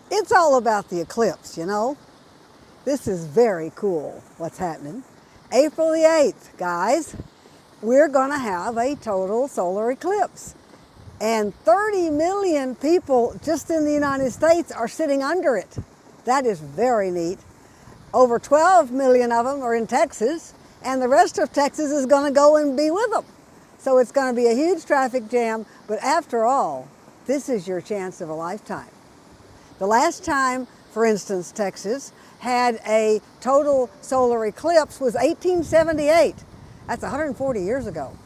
It's all about the eclipse, you know. This is very cool what's happening. April the 8th, guys, we're gonna have a total solar eclipse. And 30 million people just in the United States are sitting under it. That is very neat. Over 12 million of them are in Texas, and the rest of Texas is gonna go and be with them. So it's gonna be a huge traffic jam, but after all, this is your chance of a lifetime. The last time, for instance, Texas had a total solar eclipse was 1878. That's 140 years ago.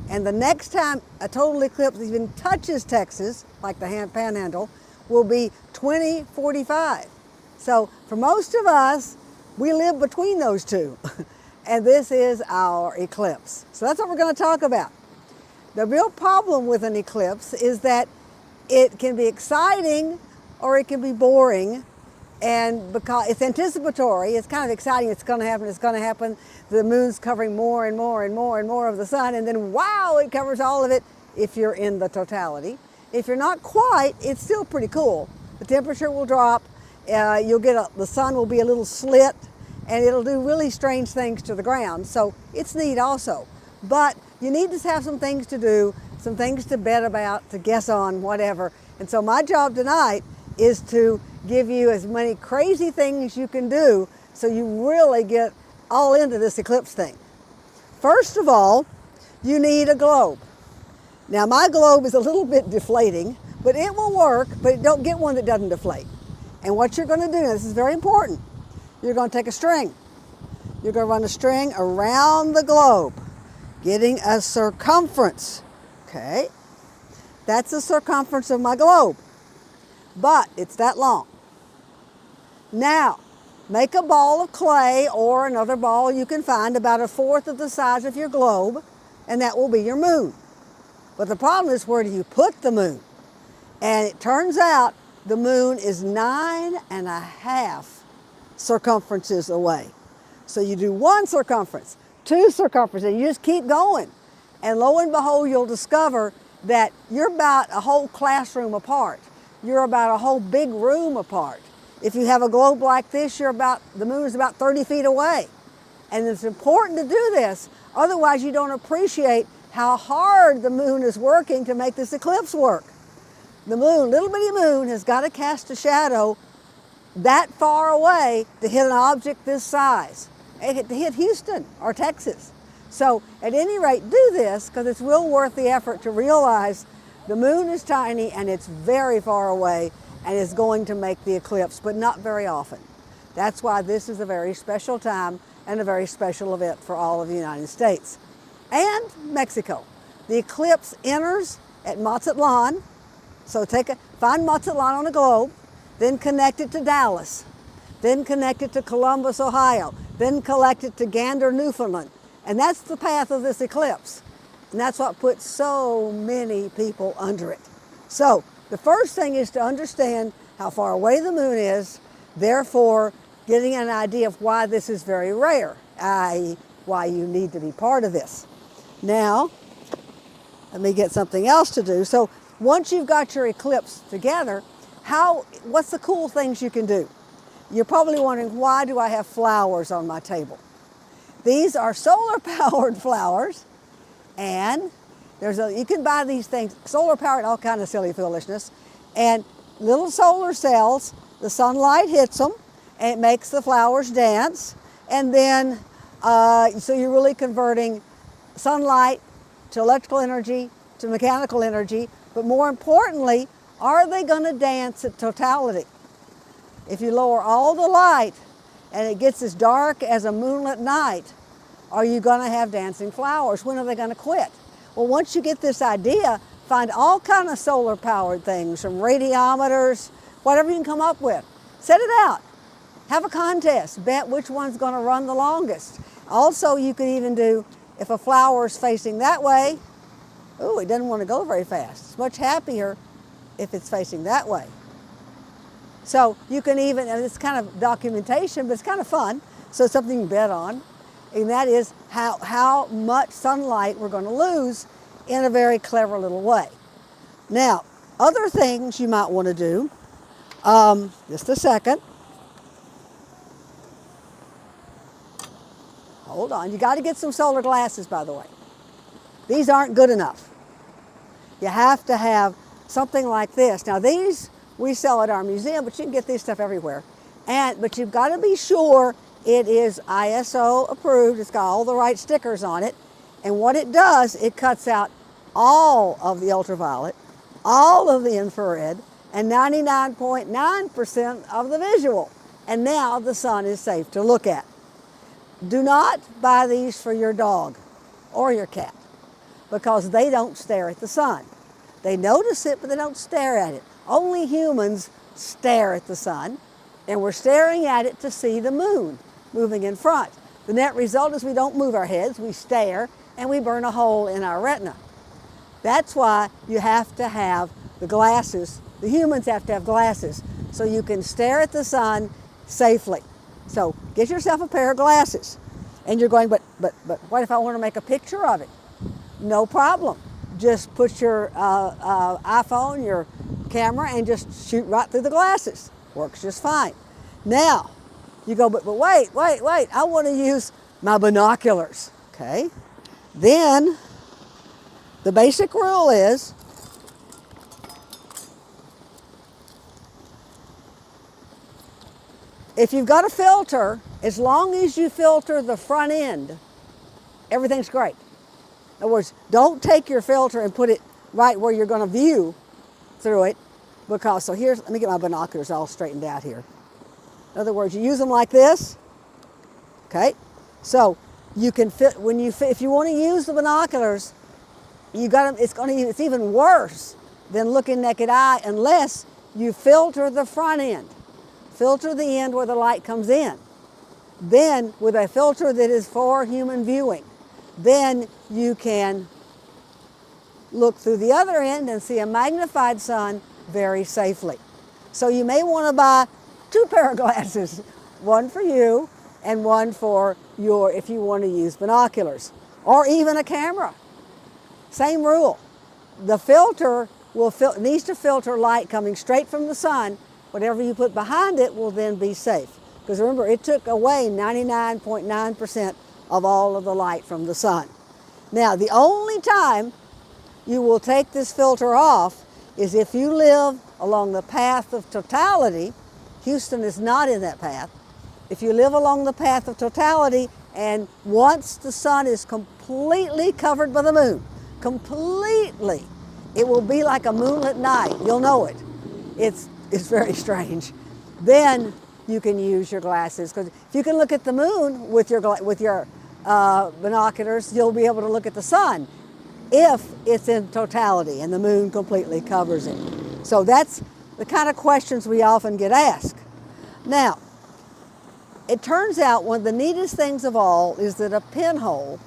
And the next time a total eclipse even touches Texas, like the Panhandle, will be 2045. So for most of us, we live between those two. And this is our eclipse. So that's what we're going to talk about. The real problem with an eclipse is that it can be exciting or it can be boring, and because it's anticipatory, it's kind of exciting, it's going to happen, the moon's covering more and more and more and more of the sun, and then wow, it covers all of it if you're in the totality. If you're not quite, it's still pretty cool. The temperature will drop, the sun will be a little slit, and it'll do really strange things to the ground, so it's neat also. But you need to have some things to do, some things to bet about, to guess on, whatever. And so my job tonight is to give you as many crazy things you can do so you really get all into this eclipse thing. First of all, you need a globe. Now my globe is a little bit deflating, but it will work, but don't get one that doesn't deflate. And what you're going to do, this is very important, you're going to take a string. You're going to run a string around the globe, getting a circumference, okay? That's the circumference of my globe. But it's that long. Now, make a ball of clay or another ball you can find about 1/4 of the size of your globe, and that will be your moon. But the problem is, where do you put the moon? And it turns out the moon is 9.5 circumferences away. So you do one circumference, two circumferences, and you just keep going. And lo and behold, you'll discover that you're about a whole classroom apart. You're about a whole big room apart. If you have a globe like this, the moon is about 30 feet away. And it's important to do this, otherwise you don't appreciate how hard the moon is working to make this eclipse work. The moon, little bitty moon, has got to cast a shadow that far away to hit an object this size, to hit Houston or Texas. So at any rate, do this, because it's real worth the effort to realize the moon is tiny and it's very far away and is going to make the eclipse, but not very often. That's why this is a very special time and a very special event for all of the United States and Mexico. The eclipse enters at Mazatlan, so find Mazatlan on a globe, then connect it to Dallas, then connect it to Columbus, Ohio, then connect it to Gander, Newfoundland, and that's the path of this eclipse. And that's what puts so many people under it. So the first thing is to understand how far away the moon is, therefore getting an idea of why this is very rare, i.e. why you need to be part of this. Now, let me get something else to do. So once you've got your eclipse together, what's the cool things you can do? You're probably wondering, why do I have flowers on my table? These are solar-powered flowers. And you can buy these things, solar powered, all kind of silly foolishness, and little solar cells, the sunlight hits them, and it makes the flowers dance, and then, so you're really converting sunlight to electrical energy, to mechanical energy, but more importantly, are they going to dance at totality? If you lower all the light and it gets as dark as a moonlit night, are you going to have dancing flowers? When are they going to quit? Well, once you get this idea, find all kind of solar powered things, from radiometers, whatever you can come up with. Set it out. Have a contest. Bet which one's going to run the longest. Also, you could even do, if a flower is facing that way, ooh, it doesn't want to go very fast. It's much happier if it's facing that way. So you can even, and it's kind of documentation, but it's kind of fun, so it's something you can bet on, and that is how much sunlight we're going to lose in a very clever little way. Now, other things you might want to do, just a second. Hold on, you got to get some solar glasses, by the way. These aren't good enough. You have to have something like this. Now these we sell at our museum, but you can get this stuff everywhere. But you've got to be sure it is ISO approved. It's got all the right stickers on it. And what it does, it cuts out all of the ultraviolet, all of the infrared, and 99.9% of the visual. And now the sun is safe to look at. Do not buy these for your dog or your cat, because they don't stare at the sun. They notice it, but they don't stare at it. Only humans stare at the sun, and we're staring at it to see the moon moving in front. The net result is we don't move our heads, we stare, and we burn a hole in our retina. That's why you have to have the glasses. The humans have to have glasses so you can stare at the sun safely. So get yourself a pair of glasses. And you're going, but what if I want to make a picture of it? No problem. Just put your iPhone, your camera, and just shoot right through the glasses. Works just fine. Now, you go, but wait, I want to use my binoculars, okay? Then, the basic rule is, if you've got a filter, as long as you filter the front end, everything's great. In other words, don't take your filter and put it right where you're going to view through it, because, so here's, let me get my binoculars all straightened out here. In other words, you use them like this, okay? So you can fit, if you want to use the binoculars, you got them, it's even worse than looking naked eye unless you filter the front end. Filter the end where the light comes in. Then, with a filter that is for human viewing, then you can look through the other end and see a magnified sun very safely. So you may want to buy 2 pair of glasses, one for you and one for if you want to use binoculars, or even a camera. Same rule. The filter needs to filter light coming straight from the sun. Whatever you put behind it will then be safe. Because remember, it took away 99.9% of all of the light from the sun. Now, the only time you will take this filter off is if you live along the path of totality. Houston is not in that path. If you live along the path of totality, and once the sun is completely covered by the moon, completely, it will be like a moonlit night. You'll know it. It's very strange. Then you can use your glasses, because if you can look at the moon with your binoculars, you'll be able to look at the sun if it's in totality and the moon completely covers it. So that's the kind of questions we often get asked. Now, it turns out one of the neatest things of all is that a pinhole,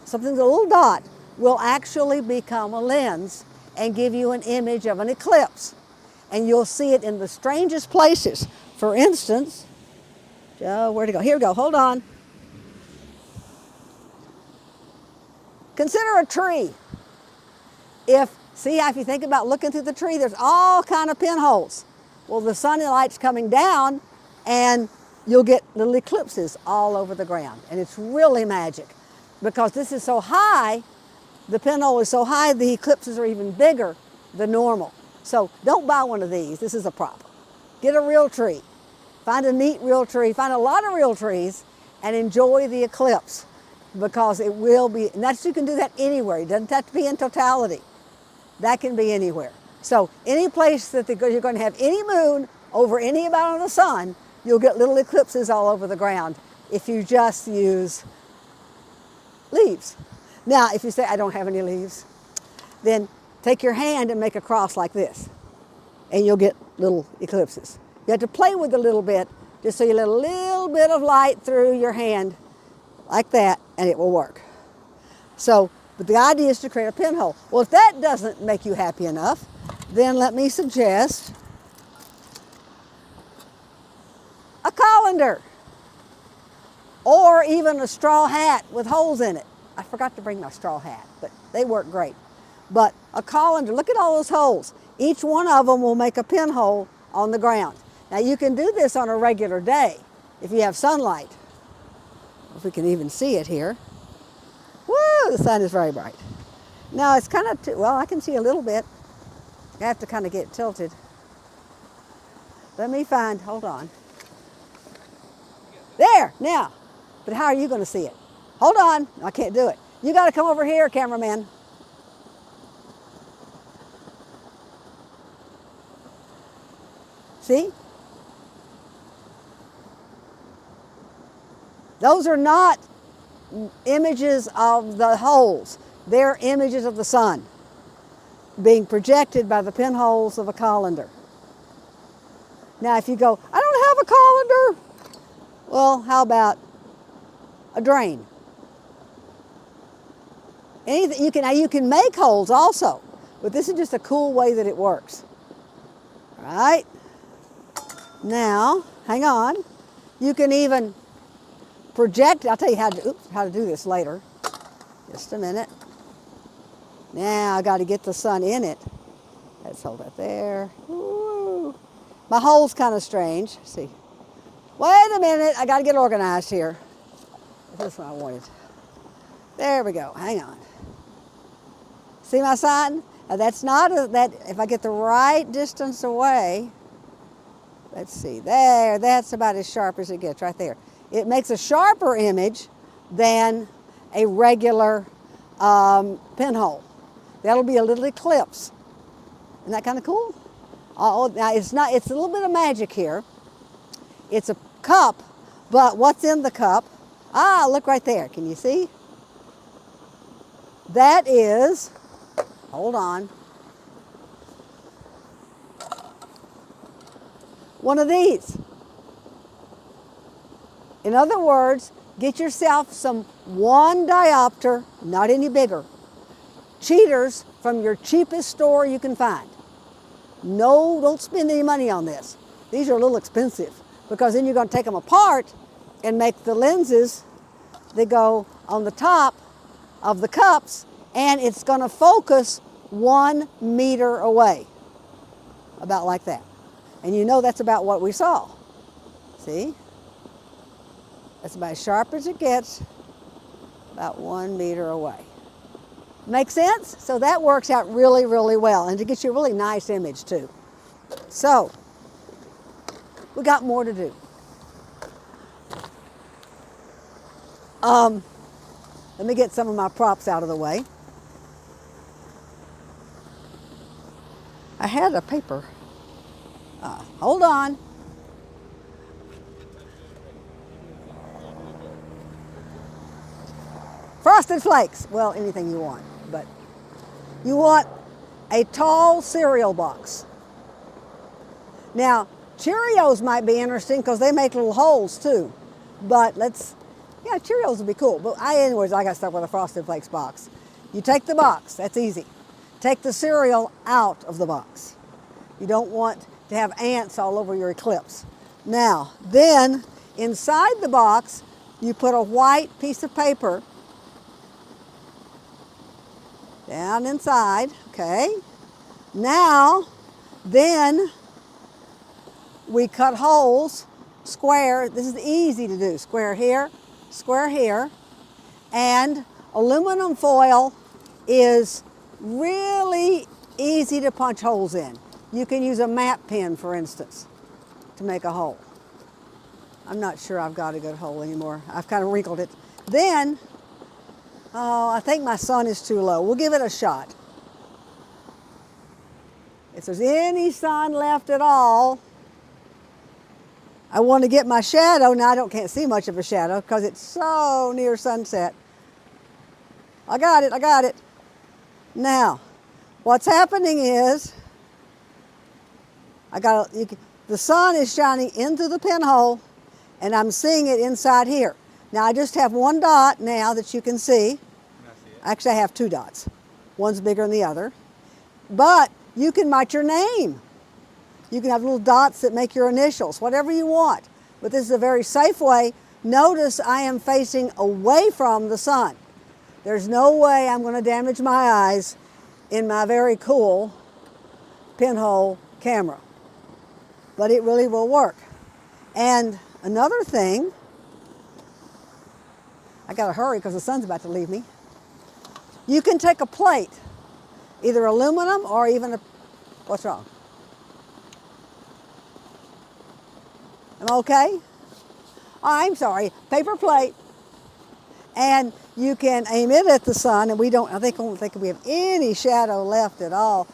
something, a little dot, will actually become a lens and give you an image of an eclipse. And you'll see it in the strangest places. For instance, where'd it go? Here we go, hold on. Consider a tree. If you think about looking through the tree, there's all kind of pinholes. Well, the sunlight's coming down and you'll get little eclipses all over the ground. And it's really magic, because this is so high, the pinhole is so high, the eclipses are even bigger than normal. So don't buy one of these. This is a prop. Get a real tree. Find a neat real tree. Find a lot of real trees and enjoy the eclipse, because it will be, and you can do that anywhere. It doesn't have to be in totality. That can be anywhere. So any place that you're going to have any moon over any amount of the sun, you'll get little eclipses all over the ground if you just use leaves. Now, if you say, I don't have any leaves, then take your hand and make a cross like this, and you'll get little eclipses. You have to play with it a little bit, just so you let a little bit of light through your hand, like that, and it will work. So, but the idea is to create a pinhole. Well, if that doesn't make you happy enough, then let me suggest a colander, or even a straw hat with holes in it. I forgot to bring my straw hat, but they work great. But a colander, look at all those holes. Each one of them will make a pinhole on the ground. Now you can do this on a regular day if you have sunlight. If we can even see it here. Woo, the sun is very bright. Now it's kind of, well, I can see a little bit. I have to kind of get tilted. Let me find, hold on. There, now. But how are you going to see it? Hold on, I can't do it. You got to come over here, cameraman. See? Those are not images of the holes. They're images of the sun being projected by the pinholes of a colander. Now if you go, I don't have a colander. Well, how about a drain? Anything you can make holes also, but this is just a cool way that it works. All right. Now, hang on. You can even project. I'll tell you how to do this later. Just a minute. Now I got to get the sun in it. Let's hold that there. Woo. My hole's kind of strange. Let's see. Wait a minute. I got to get organized here. This one I wanted. There we go. Hang on. See my sign? Now that's not that. If I get the right distance away. Let's see. There. That's about as sharp as it gets right there. It makes a sharper image than a regular pinhole. That'll be a little eclipse. Isn't that kind of cool? Oh, now it's not. It's a little bit of magic here. It's a cup, but what's in the cup? Ah, look right there. Can you see? That is. Hold on. One of these. In other words, get yourself some 1 diopter, not any bigger, cheaters from your cheapest store you can find. No, don't spend any money on this. These are a little expensive because then you're going to take them apart and make the lenses that go on the top of the cups, and it's going to focus 1 meter away, about like that. And you know that's about what we saw. See? That's about as sharp as it gets, about 1 meter away. Make sense? So that works out really, really well, and it gets you a really nice image too. So, we got more to do. Let me get some of my props out of the way. I had a paper. Hold on. Frosted Flakes. Well, anything you want, but you want a tall cereal box. Now, Cheerios might be interesting because they make little holes too, but yeah, Cheerios would be cool. But anyways, I got stuck with a Frosted Flakes box. You take the box, that's easy. Take the cereal out of the box. You don't want to have ants all over your eclipse. Now, then, inside the box, you put a white piece of paper down inside, okay? Now, then, we cut holes, square. This is easy to do. Square here, and aluminum foil is really easy to punch holes in. You can use a map pen, for instance, to make a hole. I'm not sure I've got a good hole anymore. I've kind of wrinkled it. Then, oh, I think my sun is too low. We'll give it a shot. If there's any sun left at all, I want to get my shadow. Now can't see much of a shadow because it's so near sunset. I got it. Now, what's happening is, the sun is shining into the pinhole and I'm seeing it inside here. Now I just have one dot now that you can see. Actually, I have two dots. One's bigger than the other. But you can write your name. You can have little dots that make your initials, whatever you want. But this is a very safe way. Notice I am facing away from the sun. There's no way I'm going to damage my eyes in my very cool pinhole camera. But it really will work. And another thing, I gotta hurry because the sun's about to leave me. You can take a plate, either aluminum or even what's wrong? Am I okay? Oh, I'm sorry, paper plate. And you can aim it at the sun, and I don't think we have any shadow left at all.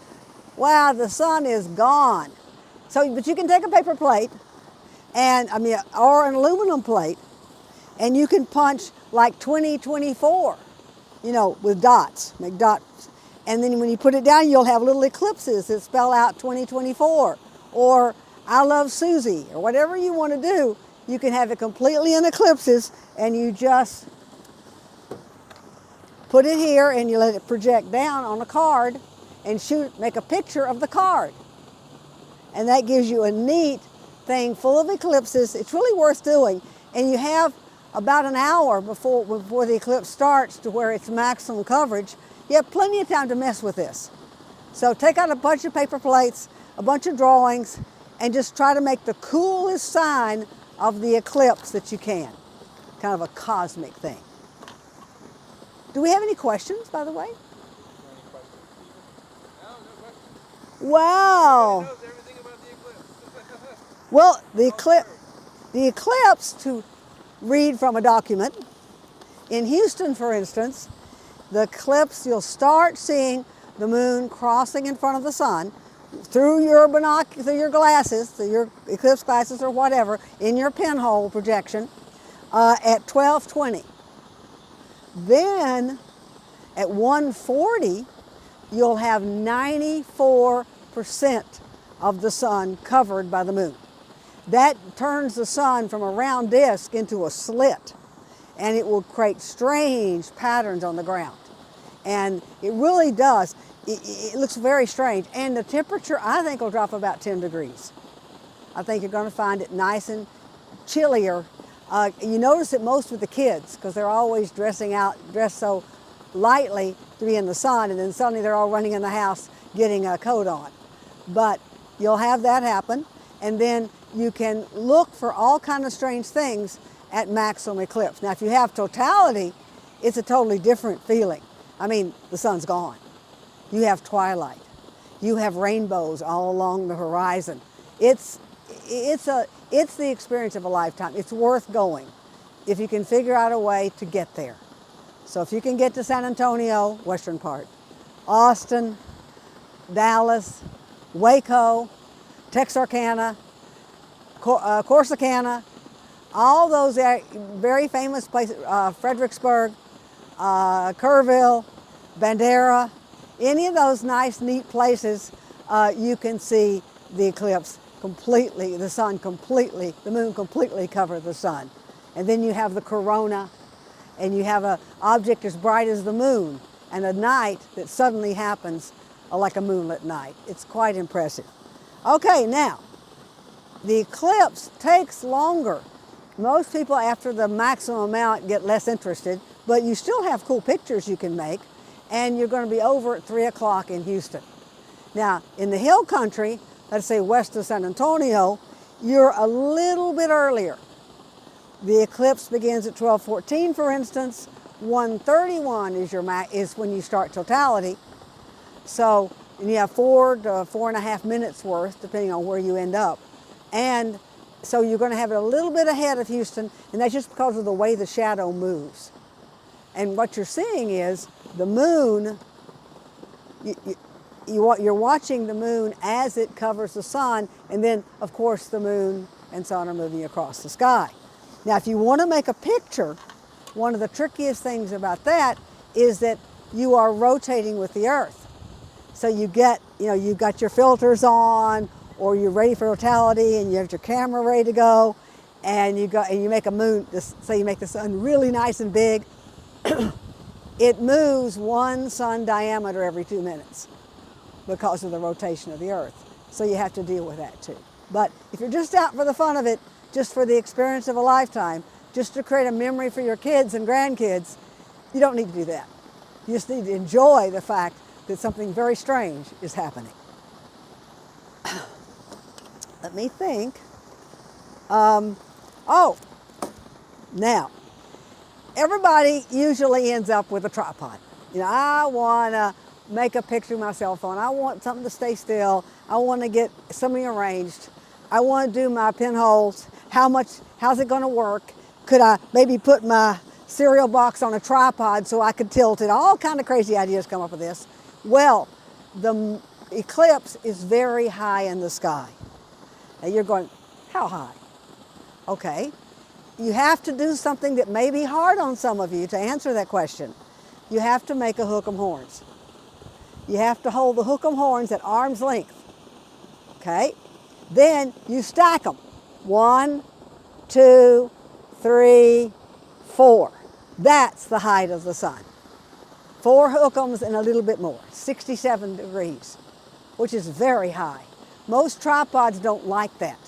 Wow, the sun is gone. So, but you can take a paper plate, or an aluminum plate, and you can punch like 2024, with dots, make dots. And then when you put it down, you'll have little eclipses that spell out 2024, or I love Susie, or whatever you want to do. You can have it completely in eclipses, and you just put it here and you let it project down on a card and make a picture of the card. And that gives you a neat thing full of eclipses. It's really worth doing. And you have about an hour before the eclipse starts to where it's maximum coverage. You have plenty of time to mess with this. So take out a bunch of paper plates, a bunch of drawings, and just try to make the coolest sign of the eclipse that you can. Kind of a cosmic thing. Do we have any questions, by the way? Wow. Knows everything about the eclipse. Well, the eclipse, to read from a document, in Houston, for instance, the eclipse, you'll start seeing the moon crossing in front of the sun through your glasses, through your eclipse glasses or whatever, in your pinhole projection at 12:20. Then at 1:40, you'll have 94% of the sun covered by the moon. That turns the sun from a round disk into a slit, and it will create strange patterns on the ground. And it really does. It looks very strange. And the temperature, I think, will drop about 10 degrees. I think you're going to find it nice and chillier. You notice it most with the kids because they're always dressed so lightly to be in the sun, and then suddenly they're all running in the house getting a coat on. But you'll have that happen, and then you can look for all kinds of strange things at maximum eclipse. Now, if you have totality, it's a totally different feeling. I mean, the sun's gone. You have twilight. You have rainbows all along the horizon. It's the experience of a lifetime. It's worth going if you can figure out a way to get there. So if you can get to San Antonio, western part, Austin, Dallas, Waco, Texarkana, Corsicana, all those very famous places, Fredericksburg, Kerrville, Bandera, any of those nice, neat places, you can see the eclipse completely, the moon completely cover the sun. And then you have the corona, and you have an object as bright as the moon, and a night that suddenly happens like a moonlit night. It's quite impressive. Okay, now, the eclipse takes longer. Most people after the maximum amount get less interested, but you still have cool pictures you can make, and you're going to be over at 3 o'clock in Houston. Now, in the hill country, let's say west of San Antonio, you're a little bit earlier. The eclipse begins at 12:14, for instance. 1:31 is when you start totality. So you have 4 to 4.5 minutes worth, depending on where you end up. And so you're going to have it a little bit ahead of Houston, and that's just because of the way the shadow moves. And what you're seeing is the moon, you're watching the moon as it covers the sun, and then, of course, the moon and sun are moving across the sky. Now, if you want to make a picture, one of the trickiest things about that is that you are rotating with the Earth. So you get, you've got your filters on, or you're ready for totality, and you have your camera ready to go, and you make a moon. Say you make the sun really nice and big. It moves 1 sun diameter every 2 minutes because of the rotation of the Earth. So you have to deal with that too. But if you're just out for the fun of it, just for the experience of a lifetime, just to create a memory for your kids and grandkids, you don't need to do that. You just need to enjoy the fact that something very strange is happening. Let me think. Now, everybody usually ends up with a tripod. I want to make a picture with my cell phone. I want something to stay still. I want to get something arranged. I want to do my pinholes. How's it going to work? Could I maybe put my cereal box on a tripod so I could tilt it? All kind of crazy ideas come up with this. Well, the eclipse is very high in the sky. Now you're going, how high? Okay. You have to do something that may be hard on some of you to answer that question. You have to make a hook 'em horns. You have to hold the hook 'em horns at arm's length. Okay? Then you stack them. 1, 2, 3, 4. That's the height of the sun. 4 hook'ems and a little bit more, 67 degrees, which is very high. Most tripods don't like that.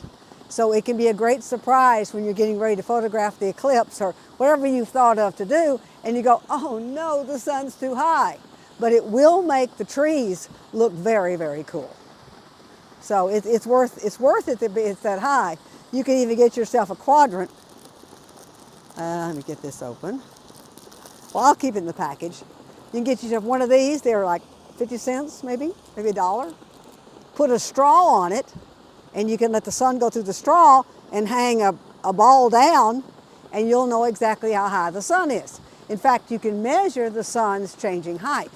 So it can be a great surprise when you're getting ready to photograph the eclipse or whatever you've thought of to do, and you go, oh no, the sun's too high. But it will make the trees look very, very cool. So it's worth it that it's that high. You can even get yourself a quadrant. Let me get this open. Well, I'll keep it in the package. You can get yourself one of these. They're like 50 cents, maybe $1. Put a straw on it, and you can let the sun go through the straw and hang a ball down, and you'll know exactly how high the sun is. In fact, you can measure the sun's changing height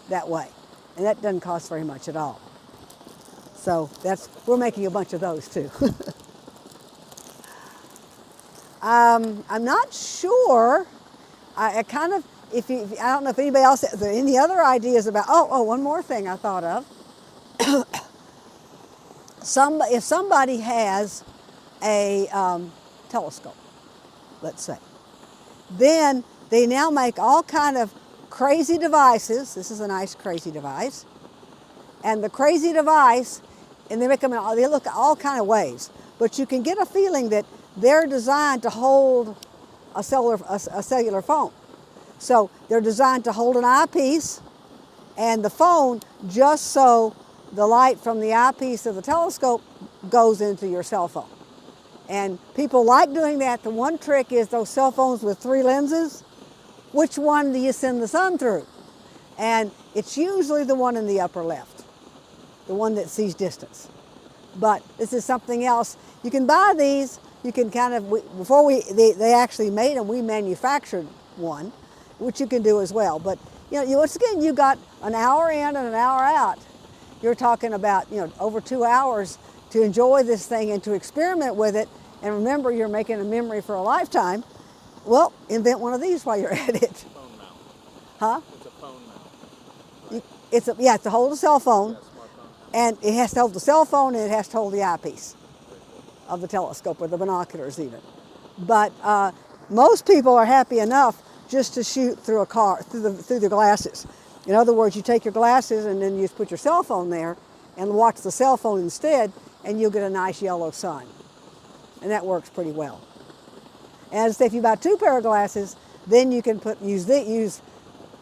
that way, and that doesn't cost very much at all. So we're making a bunch of those too. I'm not sure. I kind of, I don't know if anybody else has any other ideas about, one more thing I thought of. If somebody has a telescope, let's say, then they now make all kind of crazy devices. This is a nice crazy device. And the crazy device, and they look all kind of ways, but you can get a feeling that they're designed to hold a cellular phone. So they're designed to hold an eyepiece and the phone just so the light from the eyepiece of the telescope goes into your cell phone. And people like doing that. The one trick is those cell phones with 3 lenses. Which one do you send the sun through? And it's usually the one in the upper left, the one that sees distance. But this is something else. You can buy these. You can before they actually made them, we manufactured one, which you can do as well. But once again, you got an hour in and an hour out. You're talking about over 2 hours to enjoy this thing and to experiment with it. And remember, you're making a memory for a lifetime. Well, invent one of these while you're at it. Phone mount. Huh? It's a phone mount. Right. It's to hold a cell phone, Yeah, smartphone. and it has to hold the cell phone, and it has to hold the eyepiece of the telescope or the binoculars even. But most people are happy enough just to shoot through a car, through the glasses. In other words, you take your glasses and then you just put your cell phone there and watch the cell phone instead, and you'll get a nice yellow sun. And that works pretty well. As if you buy 2 pair of glasses, then you can use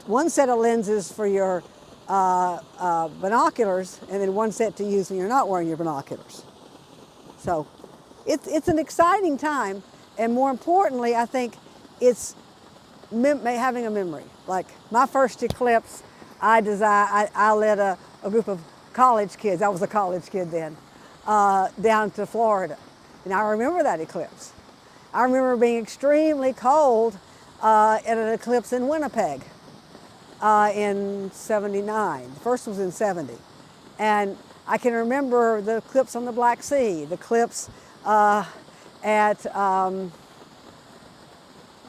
one set of lenses for your binoculars, and then one set to use when you're not wearing your binoculars. So it's an exciting time, and more importantly, I think it's having a memory. Like my first eclipse, I led a group of college kids. I was a college kid then, down to Florida, and I remember that eclipse. I remember being extremely cold at an eclipse in Winnipeg in '79. The first was in '70. And I can remember the eclipse on the Black Sea, the eclipse at,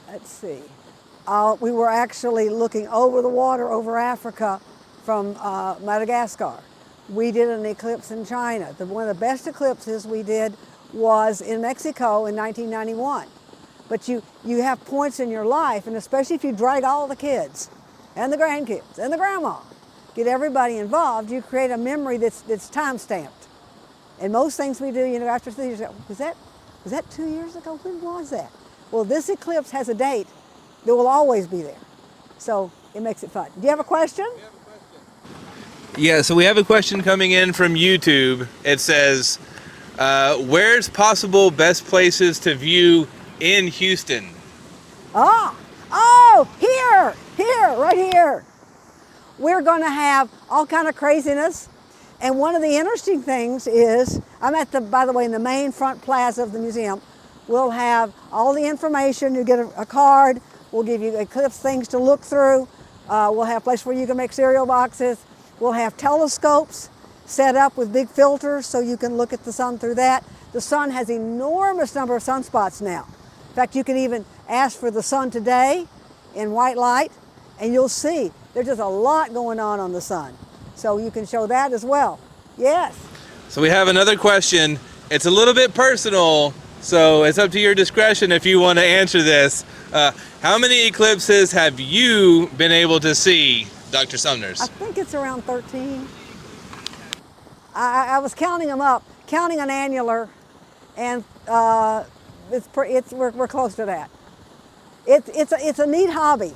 let's see, we were actually looking over the water over Africa from Madagascar. We did an eclipse in China. One of the best eclipses we did was in Mexico in 1991. But you have points in your life, and especially if you drag all the kids and the grandkids and the grandma, get everybody involved, you create a memory that's time-stamped. And most things we do, after 3 years, was that 2 years ago? When was that? Well, this eclipse has a date that will always be there. So it makes it fun. Do you have a question? Yeah, so we have a question coming in from YouTube. It says, where's possible best places to view in Houston? Right here. We're going to have all kind of craziness. And one of the interesting things is, I'm by the way, in the main front plaza of the museum. We'll have all the information. You get a card. We'll give you eclipse things to look through. We'll have a place where you can make cereal boxes. We'll have telescopes set up with big filters so you can look at the sun through that. The sun has enormous number of sunspots now. In fact, you can even ask for the sun today in white light, and you'll see there's just a lot going on the sun. So you can show that as well. Yes. So we have another question. It's a little bit personal, so it's up to your discretion if you want to answer this. How many eclipses have you been able to see, Dr. Sumners? I think it's around 13. I was counting them up, counting an annular, and we're close to that. It's a neat hobby.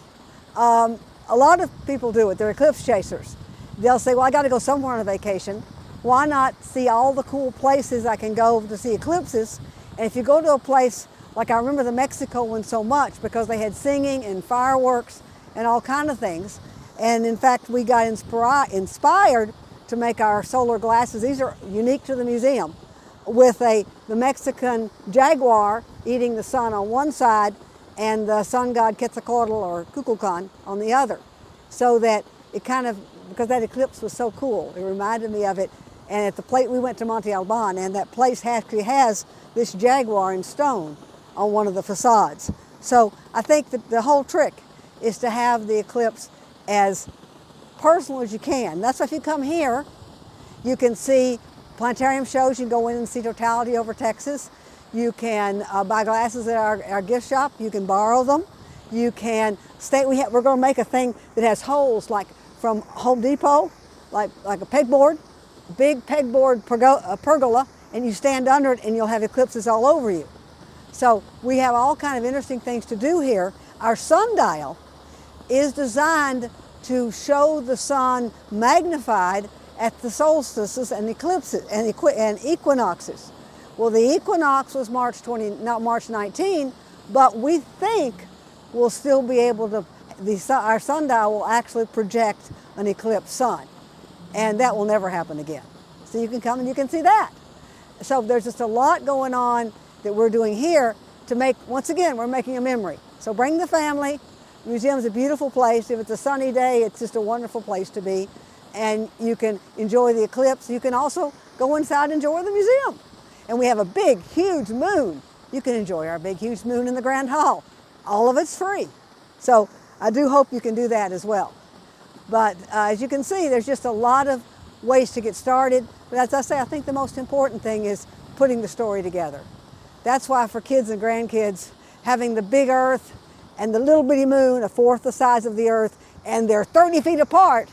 A lot of people do it. They're eclipse chasers. They'll say, well, I got to go somewhere on a vacation. Why not see all the cool places I can go to see eclipses? And if you go to a place, like I remember the Mexico one so much because they had singing and fireworks and all kind of things. And in fact, we got inspired to make our solar glasses. These are unique to the museum, with the Mexican jaguar eating the sun on one side and the sun god Quetzalcoatl or Kukulkan on the other. So that it because that eclipse was so cool, it reminded me of it. And at the place, we went to Monte Alban, and that place actually has this jaguar in stone on one of the facades. So I think that the whole trick is to have the eclipse as personal as you can. That's why if you come here, you can see planetarium shows. You can go in and see Totality over Texas. You can buy glasses at our gift shop. You can borrow them. You can stay. We're going to make a thing that has holes like from Home Depot, like a pegboard, big pegboard pergola, and you stand under it and you'll have eclipses all over you. So we have all kind of interesting things to do here. Our sundial is designed to show the sun magnified at the solstices and eclipses and equinoxes. Well, the equinox was March 19, but we think we'll still be able to, our sundial will actually project an eclipsed sun, and that will never happen again. So you can come and you can see that. So there's just a lot going on that we're doing here to make, once again, we're making a memory. So bring the family. The museum's a beautiful place. If it's a sunny day, it's just a wonderful place to be. And you can enjoy the eclipse. You can also go inside and enjoy the museum. And we have a big, huge moon. You can enjoy our big, huge moon in the Grand Hall. All of it's free. So I do hope you can do that as well. But as you can see, there's just a lot of ways to get started. But as I say, I think the most important thing is putting the story together. That's why for kids and grandkids, having the big Earth and the little bitty moon, a fourth the size of the Earth, and they're 30 feet apart,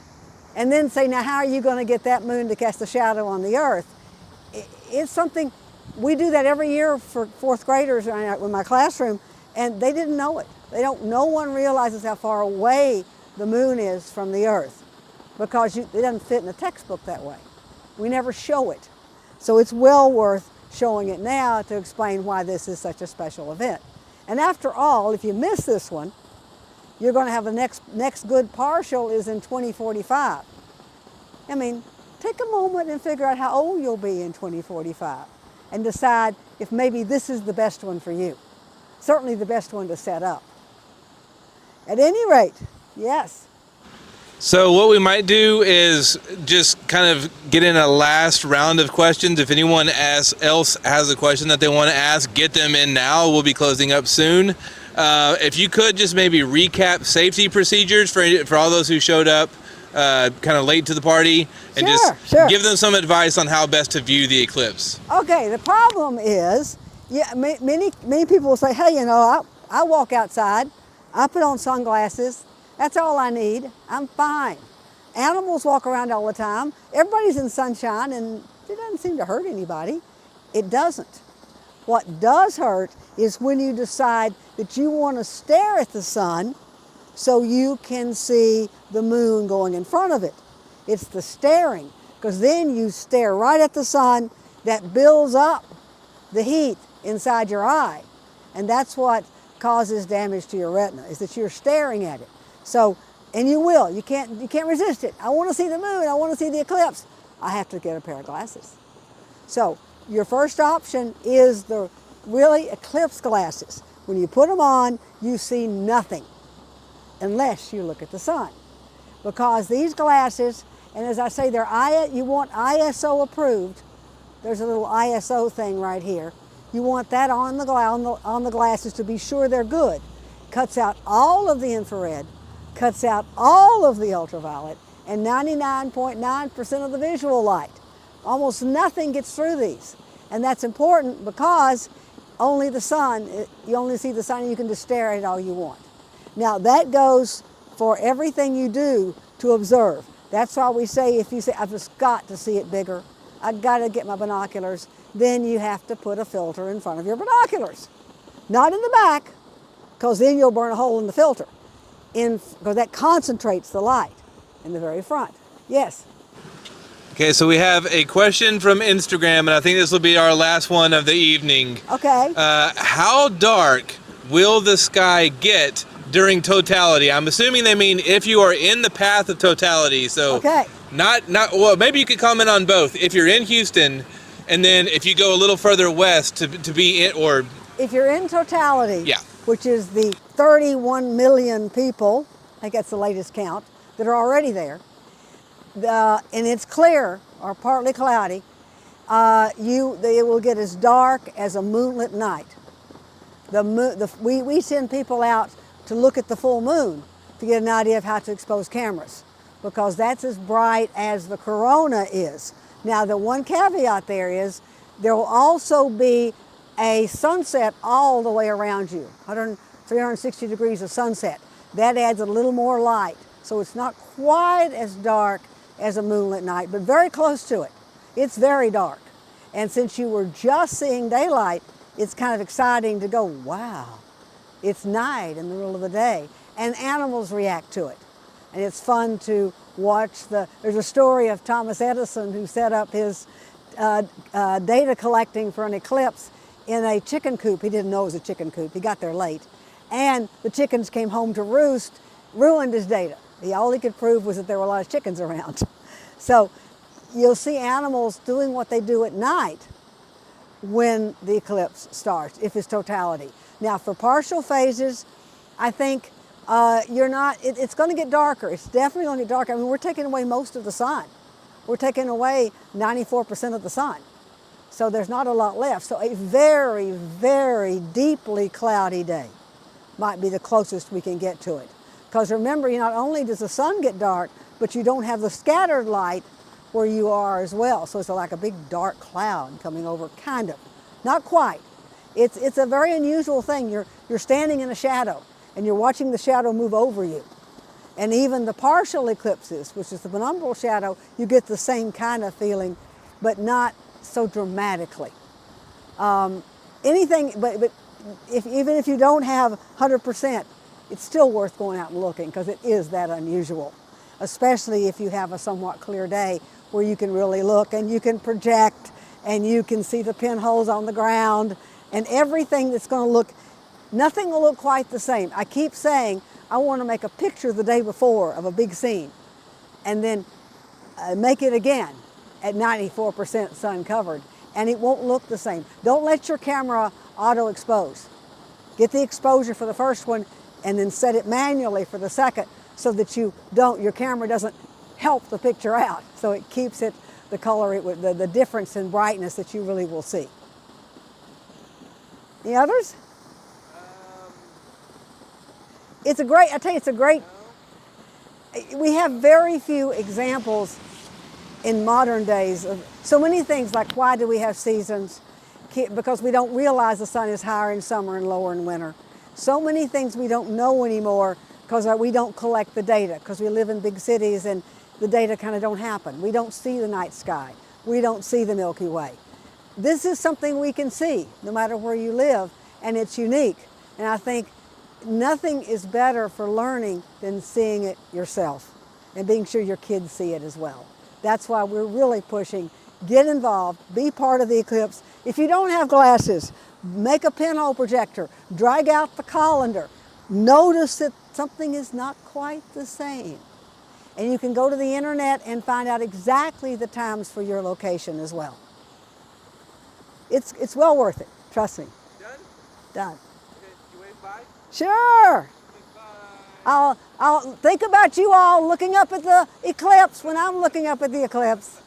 and then say, now how are you going to get that moon to cast a shadow on the Earth? It's something, we do that every year for fourth graders in my classroom, and they didn't know it. No one realizes how far away the moon is from the Earth because it doesn't fit in a textbook that way. We never show it. So it's well worth showing it now to explain why this is such a special event. And after all, if you miss this one, you're going to have the next good partial is in 2045. I mean, take a moment and figure out how old you'll be in 2045 and decide if maybe this is the best one for you. Certainly the best one to set up. At any rate, yes. So what we might do is just kind of get in a last round of questions. If anyone else has a question that they want to ask, get them in now. We'll be closing up soon. If you could just maybe recap safety procedures for all those who showed up kind of late to the party, and Sure. give them some advice on how best to view the eclipse. Okay, the problem is, many people will say, hey, you know, I walk outside, I put on sunglasses, that's all I need, I'm fine. Animals walk around all the time, everybody's in sunshine, and it doesn't seem to hurt anybody. It doesn't. What does hurt is when you decide that you want to stare at the sun so you can see the moon going in front of it. It's the staring, because then you stare right at the sun, that builds up the heat inside your eye. And that's what causes damage to your retina, is that you're staring at it. So, and you will, you can't resist it. I want to see the moon, I want to see the eclipse. I have to get a pair of glasses. So your first option is the really eclipse glasses. When you put them on, you see nothing unless you look at the sun. Because these glasses, and as I say, you want ISO approved. There's a little ISO thing right here. You want that on the glasses to be sure they're good. Cuts out all of the infrared, cuts out all of the ultraviolet, and 99.9% of the visual light. Almost nothing gets through these. And that's important because only the sun, you only see the sun and you can just stare at it all you want. Now that goes for everything you do to observe. That's why we say, if you say, I've just got to see it bigger, I've got to get my binoculars, then you have to put a filter in front of your binoculars. Not in the back, because then you'll burn a hole in the filter, because that concentrates the light in the very front. Yes? Okay, so we have a question from Instagram, and I think this will be our last one of the evening. Okay. How dark will the sky get during totality? I'm assuming they mean if you are in the path of totality. So okay. Well, maybe you could comment on both. If you're in Houston, and then if you go a little further west to be in, or if you're in totality, yeah, which is the 31 million people, I think that's the latest count, that are already there, and it's clear or partly cloudy, it will get as dark as a moonlit night. We send people out to look at the full moon to get an idea of how to expose cameras, because that's as bright as the corona is. Now, the one caveat there is there will also be a sunset all the way around you, 360 degrees of sunset. That adds a little more light, so it's not quite as dark as a moonlit night, but very close to it. It's very dark. And since you were just seeing daylight, it's kind of exciting to go, wow, it's night in the middle of the day. And animals react to it. And it's fun to watch there's a story of Thomas Edison who set up his data collecting for an eclipse in a chicken coop. He didn't know it was a chicken coop. He got there late. And the chickens came home to roost, ruined his data. All he could prove was that there were a lot of chickens around. So you'll see animals doing what they do at night when the eclipse starts, if it's totality. Now for partial phases, I think it's going to get darker. It's definitely going to get darker. I mean, we're taking away most of the sun. We're taking away 94% of the sun. So there's not a lot left. So a very, very deeply cloudy day might be the closest we can get to it. Because remember, not only does the sun get dark, but you don't have the scattered light where you are as well. So it's like a big dark cloud coming over, kind of. Not quite. It's a very unusual thing. You're standing in a shadow and you're watching the shadow move over you. And even the partial eclipses, which is the penumbral shadow, you get the same kind of feeling, but not so dramatically. But even if you don't have 100%, it's still worth going out and looking, because it is that unusual, especially if you have a somewhat clear day where you can really look and you can project and you can see the pinholes on the ground and everything that's going to look, nothing will look quite the same. I keep saying I want to make a picture the day before of a big scene and then make it again at 94% sun covered, and it won't look the same. Don't let your camera auto expose. Get the exposure for the first one and then set it manually for the second, so that your camera doesn't help the picture out. So it keeps it the color, the difference in brightness that you really will see. Any others? It's a great, I tell you, it's a great, we have very few examples in modern days of so many things, like why do we have seasons? Because we don't realize the sun is higher in summer and lower in winter. So many things we don't know anymore because we don't collect the data, because we live in big cities and the data kind of don't happen. We don't see the night sky. We don't see the Milky Way. This is something we can see no matter where you live, and it's unique. And I think nothing is better for learning than seeing it yourself and being sure your kids see it as well. That's why we're really pushing, get involved, be part of the eclipse. If you don't have glasses, make a pinhole projector, drag out the colander, notice that something is not quite the same. And you can go to the internet and find out exactly the times for your location as well. It's well worth it, trust me. Done? Done. Okay, you wave bye? Sure. Bye. I'll think about you all looking up at the eclipse when I'm looking up at the eclipse.